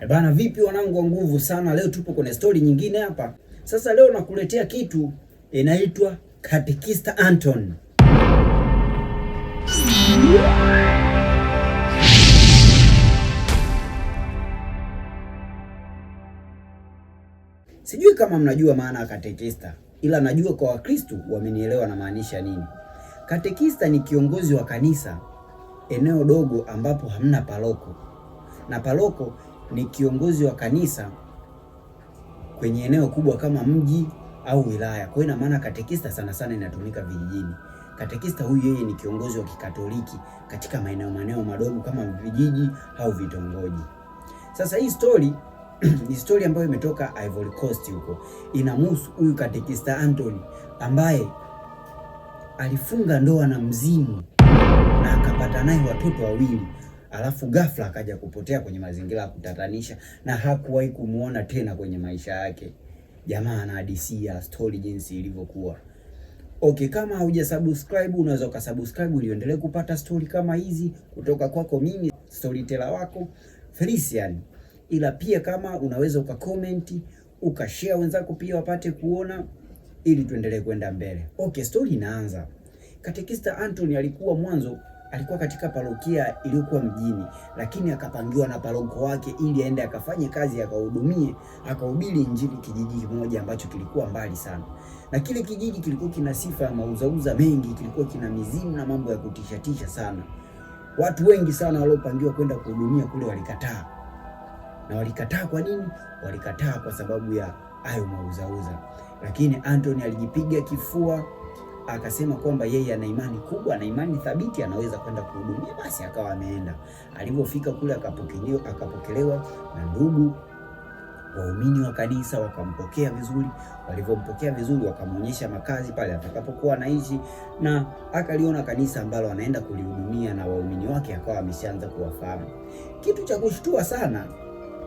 Bana, vipi wanangu wa nguvu sana, leo tupo kwenye story nyingine hapa. Sasa leo nakuletea kitu inaitwa Katekista Anton. Sijui kama mnajua maana ya katekista, ila najua kwa Wakristo wamenielewa na maanisha nini. Katekista ni kiongozi wa kanisa eneo dogo ambapo hamna paroko, na paroko ni kiongozi wa kanisa kwenye eneo kubwa kama mji au wilaya. Kwa hiyo ina maana katekista sana sana inatumika vijijini. Katekista huyu yeye ni kiongozi wa Kikatoliki katika maeneo madogo kama vijiji au vitongoji. Sasa hii story ni story ambayo imetoka Ivory Coast huko. Inamhusu huyu Katekista Anton ambaye alifunga ndoa na mzimu na akapata naye watoto wawili. Alafu ghafla akaja kupotea kwenye mazingira ya kutatanisha na hakuwahi kumuona tena kwenye maisha yake. Jamaa anahadisia story jinsi ilivyokuwa. Okay, kama hujasubscribe unaweza ukasubscribe ili uendelee kupata story kama hizi kutoka kwako mimi storyteller wako Felician. Ila pia kama unaweza ukacomment, ukashare wenzako pia wapate kuona ili tuendelee kwenda mbele. Okay, story inaanza. Katekista Anton alikuwa katika parokia iliyokuwa mjini, lakini akapangiwa na paroko wake ili aende akafanye kazi, akahubiri injili kijiji kimoja ambacho kilikuwa mbali sana. Na kile kijiji kilikuwa kina sifa ya mauzauza mengi, kilikuwa kina mizimu na mambo ya kutishatisha sana. Watu wengi sana waliopangiwa kwenda kuhudumia kule walikataa. Na walikataa kwa nini? Walikataa kwa sababu ya hayo mauzauza. Lakini Anton alijipiga kifua, akasema kwamba yeye ana imani kubwa, ana imani thabiti, anaweza kwenda kuhudumia. Basi akawa ameenda. Alipofika kule akapokelewa na ndugu waumini wa kanisa, wakampokea vizuri. Walivyompokea vizuri, wakamuonyesha makazi pale atakapokuwa anaishi, na akaliona kanisa ambalo anaenda kulihudumia, na waumini wake akawa ameshaanza kuwafahamu. Kitu cha kushtua sana,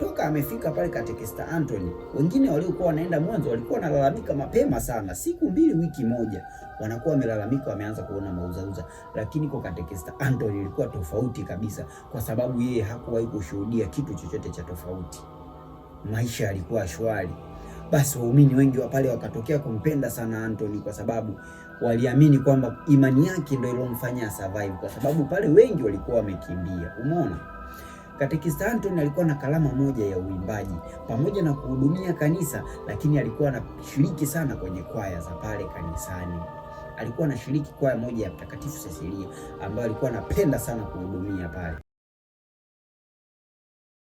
toka amefika pale Katekista Anton, wengine waliokuwa wanaenda mwanzo walikuwa wanalalamika mapema sana, siku mbili, wiki moja, wanakuwa wamelalamika, wameanza kuona mauzauza. Lakini kwa Katekista Anton ilikuwa tofauti kabisa, kwa sababu yeye hakuwahi kushuhudia kitu chochote cha tofauti. Maisha yalikuwa shwari. Basi waumini wengi wa pale wakatokea kumpenda sana Anton, kwa sababu waliamini kwamba imani yake ndio ilomfanya survive, kwa sababu pale wengi walikuwa wamekimbia. Umeona? Katekista Anton alikuwa na kalama moja ya uimbaji pamoja na kuhudumia kanisa, lakini alikuwa anashiriki sana kwenye kwaya za pale kanisani. Alikuwa anashiriki kwaya moja ya Mtakatifu Cecilia ambayo alikuwa anapenda sana kuhudumia pale.